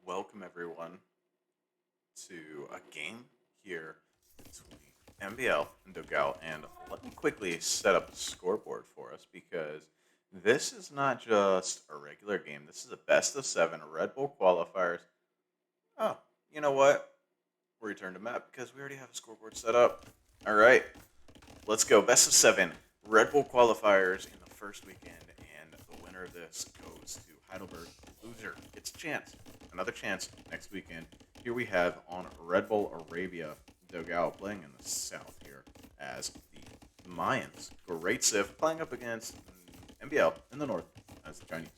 welcome everyone to a game here between MBL and dogao. And let me quickly set up the scoreboard for us because this is not just a regular game. This is a best of seven Red Bull qualifiers. Oh, you know what? We return to map because we already have a scoreboard set up. All right, let's go. Best of seven Red Bull qualifiers in the first weekend, and the winner of this goes to Heidelberg. Loser gets a chance, another chance next weekend. Here we have on Red Bull Arabia dogao playing in the south here as the Mayans. Great Civ playing up against MBL in the north as the Chinese.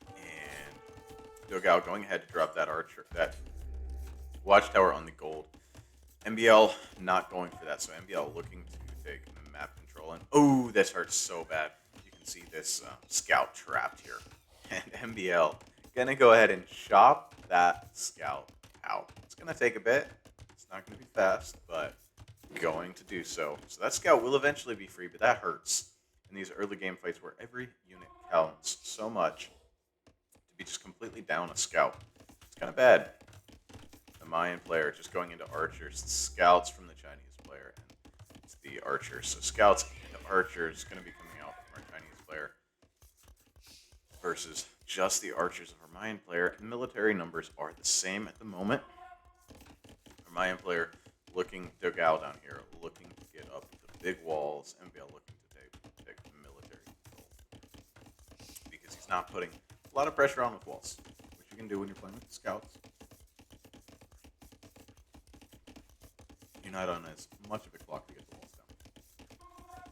And dogao going ahead to drop that archer, that watchtower on the gold. MBL not going for that, so MBL looking to take map control. And oh, this hurts so bad. You can see this scout trapped here. And MBL gonna go ahead and chop that scout out. It's gonna take a bit. It's not gonna be fast, but going to do so. So that scout will eventually be free, but that hurts in these early game fights where every unit counts so much to be just completely down a scout. It's kind of bad. The Mayan player just going into archers, scouts from the Chinese player, and it's the archers. So scouts and archers going to be coming out from our Chinese player versus just the archers of our Mayan player. And military numbers are the same at the moment. Our Mayan player looking dogao down here, looking to get up the big walls. MBL looking to take military control because he's not putting a lot of pressure on with walls, which you can do when you're playing with scouts. You're not on as much of a clock to get the walls down.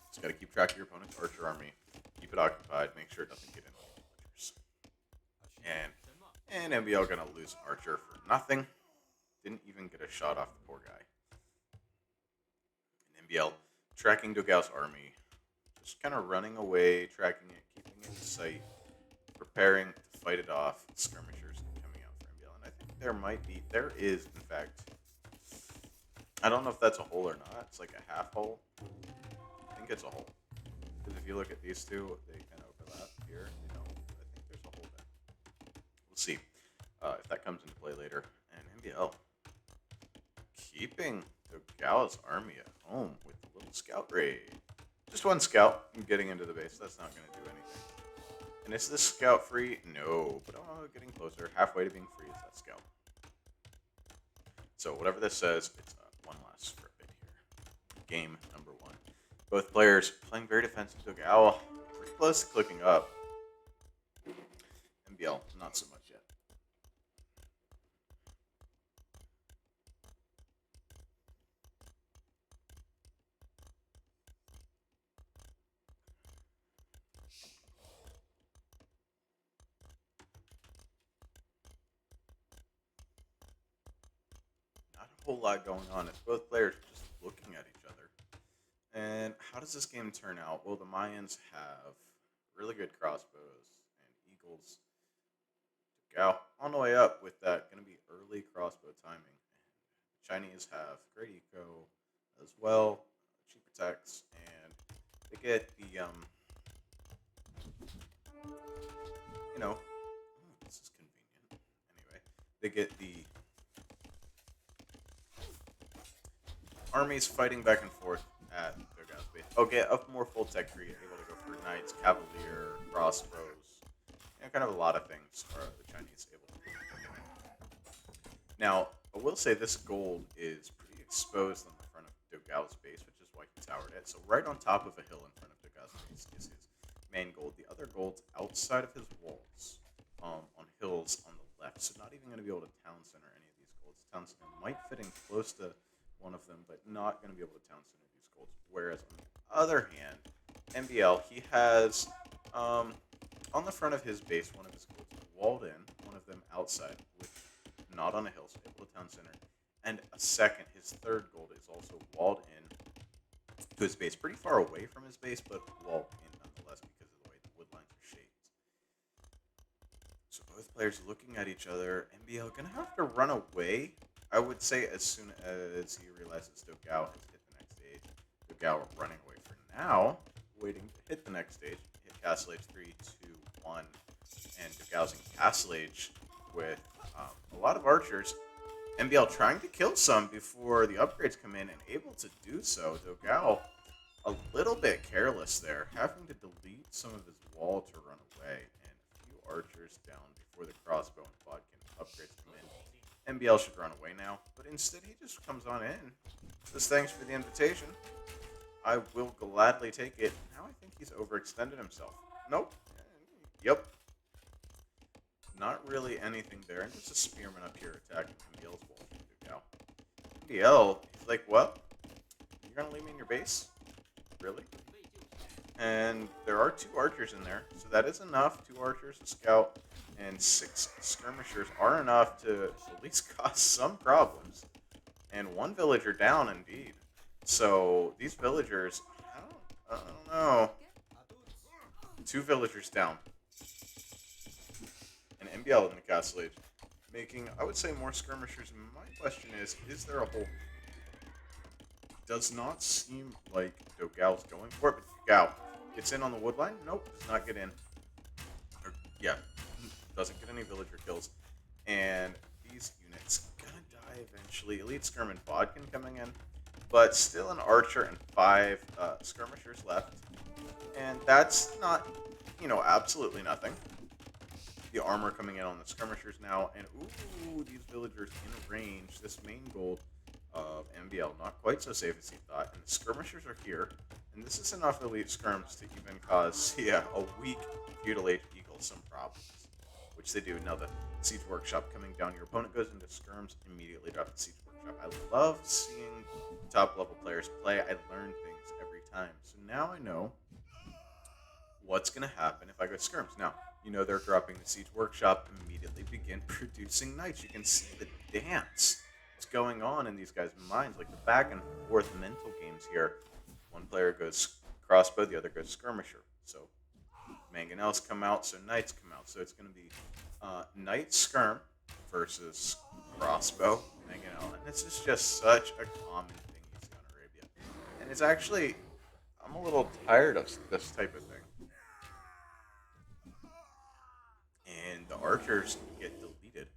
Just got to keep track of your opponent's archer army, keep it occupied, make sure it doesn't get in on the villagers. And MBL gonna lose an archer for nothing. Didn't even get a shot off the poor guy. And MBL tracking dogao's army, just kind of running away, tracking it, keeping it in sight, preparing to fight it off. Skirmishers coming out for MBL, and I think there is, in fact. I don't know if that's a hole or not. It's like a half hole. I think it's a hole. Because if you look at these two, they kind of overlap here. I think there's a hole there. We'll see if that comes into play later. And MBL keeping Dogao's army at home with the little scout raid. Just one scout getting into the base. That's not going to do anything. And is this scout free? No. But getting closer. Halfway to being free is that scout. So whatever this says, it's one last for a bit here. Game number one. Both players playing very defensive. dogao pretty close to clicking up. MBL not so much yet. Not a whole lot going on. It's both players just looking at each other. And how does this game turn out? Well, the Mayans have really good crossbows and eagles. dogao on the way up with that. Going to be early crossbow timing. The Chinese have great eco as well, cheap attacks, and they get the this is convenient. Anyway, they get the armies fighting back and forth at dogao's base. Okay, up more full tech tree, able to go for knights, cavalier, crossbows, kind of a lot of things are the Chinese able to do. Now, I will say this gold is pretty exposed on the front of dogao's base, which is why he towered it. So right on top of a hill in front of dogao's base is his main gold. The other gold's outside of his walls, on hills on the left. So not even going to be able to town center any of these golds. Town center might fit in close to one of them, but not going to be able to town center these golds. Whereas on the other hand, MBL, he has on the front of his base, one of his golds walled in, one of them outside, with not on a hill, so able to town center. And a second, his third gold is also walled in to his base, pretty far away from his base, but walled in nonetheless because of the way the wood lines are shaped. So both players looking at each other. MBL gonna have to run away, I would say, as soon as he realizes dogao has hit the next stage. dogao running away for now, waiting to hit the next stage. Hit castle H3, 2, 1. and dogao's Castle Age with a lot of archers. MBL trying to kill some before the upgrades come in and able to do so. Dogao a little bit careless there, having to delete some of his wall to run away, and a few archers down before the crossbow and bodkin upgrades come in. MBL should run away now, but instead he just comes on in. Says thanks for the invitation. I will gladly take it. Now I think he's overextended himself. Nope. Yep. Not really anything there, and just a spearman up here attacking MBL's wall from Dogao. MBL, he's like, what? You're gonna leave me in your base? Really? And there are 2 archers in there, so that is enough. 2 archers, a scout, and 6 skirmishers are enough to at least cause some problems. And 1 villager down, indeed. So these villagers, I don't know. 2 villagers down. And MBL in the Castle Age, making, I would say, more skirmishers. My question is there a whole... Does not seem like Dogao's going for it, but Dogao gets in on the wood line. Nope, does not get in. Or, yeah, doesn't get any villager kills. And these units gonna die eventually. Elite Skirm and Bodkin coming in, but still an archer and 5 skirmishers left. And that's not, absolutely nothing. The armor coming in on the skirmishers now, and ooh, these villagers in range. This main gold of MBL, not quite so safe as he thought, and the skirmishers are here, and this is enough elite skirms to even cause, a weak feudal age eagle some problems, which they do. Now the siege workshop coming down, your opponent goes into skirms, immediately drop the siege workshop. I love seeing top level players play. I learn things every time, so now I know what's going to happen if I go skirms. Now, they're dropping the siege workshop, immediately begin producing knights. You can see the dance going on in these guys' minds, like the back and forth mental games here. One player goes crossbow, the other goes skirmisher. So mangonels come out, so knights come out. So it's going to be knight skirm versus crossbow mangonel, and this is just such a common thing you see on Arabia. And it's actually, I'm a little tired of this type of thing. And the archers get deleted.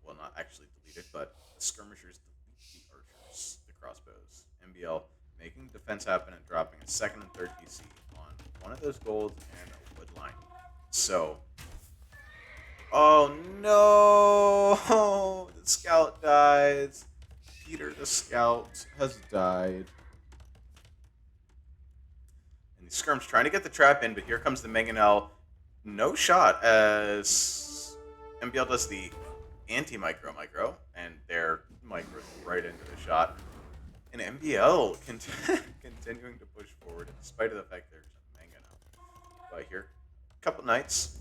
Well, not actually deleted, but the skirmishers delete the archers, the crossbows. MBL making defense happen and dropping a 2nd and 3rd PC on one of those golds and a wood line. So, oh no! The scout dies. Peter the scout has died. And the skirm's trying to get the trap in, but here comes the mangonel. No shot as MBL does the anti-micro, and their micro right into the shot. And MBL continuing to push forward in spite of the fact there's a mangonel. But here, a couple knights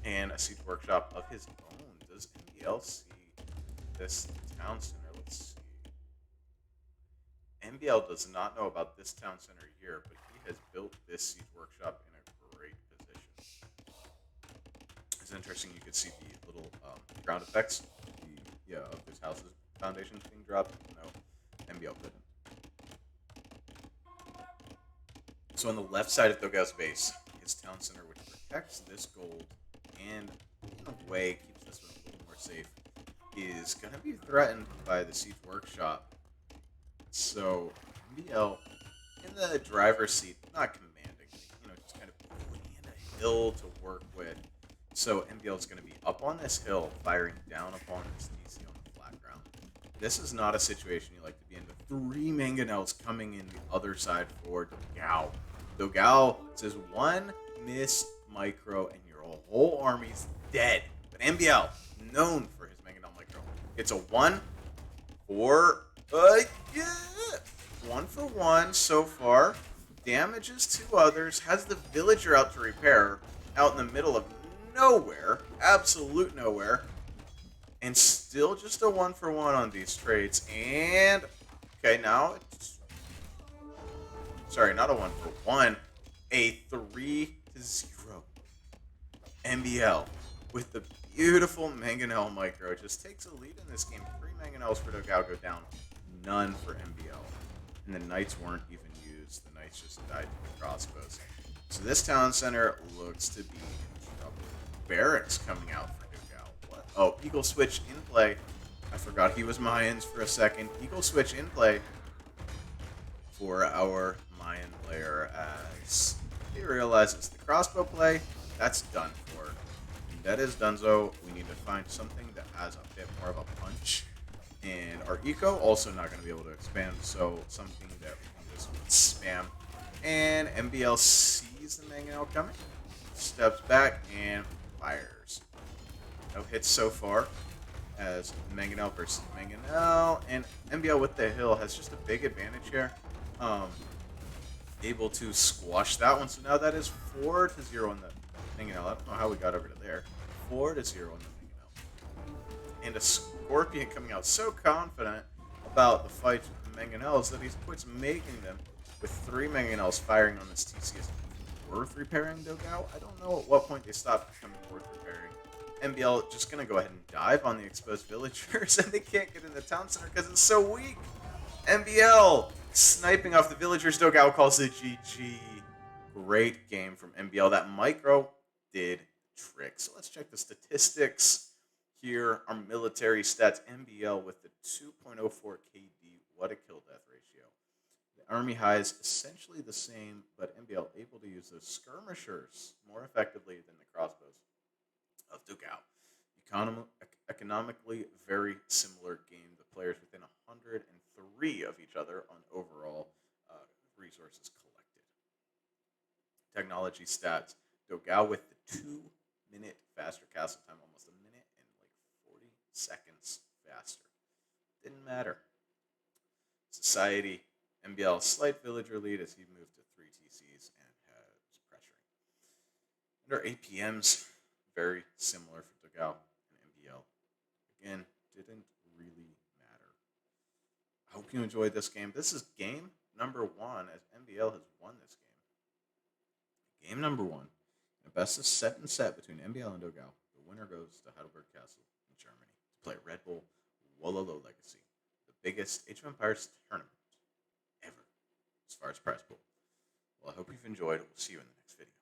and a siege workshop of his own. Does MBL see this town center? Let's see. MBL does not know about this town center here, but he has built this siege workshop in a great position. It's interesting, you could see the little ground effects of his house's foundations being dropped. No, MBL couldn't. So on the left side of Dogao's base, his town center, which protects this gold and in a way keeps this one a little more safe, is going to be threatened by the siege workshop. So MBL in the driver's seat, not commanding, just kind of putting in a hill to work with. So MBL is going to be up on this hill, firing down upon this DC on the flat ground. This is not a situation you like to be in. The 3 mangonels coming in the other side for Dogao. Dogao says 1 miss micro and your whole army's dead. But MBL, known for his mangonel micro, it's a 1 for 1 for 1 so far. Damages 2 others. Has the villager out to repair out in the middle of nowhere, absolute nowhere, and still just a 1 for 1 on these trades. And okay, now it's not a 1 for 1, a 3-0. MBL with the beautiful mangonel micro just takes a lead in this game. 3 mangonels for Dogao go down, none for MBL, and the knights weren't even used. The knights just died to the crossbows. So this town center looks to be in trouble. barracks coming out for dogao. What? Oh, Eagle Switch in play. I forgot he was Mayans for a second. Eagle Switch in play for our Mayan player as he realizes the crossbow play, that's done for. And that is donezo. We need to find something that has a bit more of a punch. And our eco also not going to be able to expand, so something that we can just spam. And MBL sees the mangonel coming, steps back, and fires. No hits so far as Mangonel versus Mangonel, and MBL with the hill has just a big advantage here. Able to squash that one, so now that is 4-0 in the Mangonel. I don't know how we got over to there. 4-0 in the Mangonel. And a Scorpion coming out so confident about the fight with the Mangonels that he's quits making them with 3 Mangonels firing on this TC. Is it worth repairing dogao? I don't know at what point they stopped becoming worth repairing. MBL just going to go ahead and dive on the exposed villagers, and they can't get in the town center because it's so weak. MBL sniping off the villagers. Dogao calls it GG. Great game from MBL. That micro did tricks. So let's check the statistics here. Our military stats. MBL with the 2.04 KD. What a kill death ratio. The army highs essentially the same, but MBL able to use those skirmishers more effectively than the crossbows of dogao. Economically very similar game. The players within 103 of each other on overall resources collected. Technology stats. dogao with the 2-minute faster castle time, almost a minute and like 40 seconds faster. Didn't matter. Society. MBL slight villager lead as he moved to 3 TCs and has pressuring. And our APMs. Very similar for dogao and MBL. Again, didn't really matter. I hope you enjoyed this game. This is game number 1 as MBL has won this game. Game number 1. The best of set between MBL and dogao. The winner goes to Heidelberg Castle in Germany to play Red Bull Wololo Legacy, the biggest Age of Empires tournament ever as far as prize pool. Well, I hope you've enjoyed. We'll see you in the next video.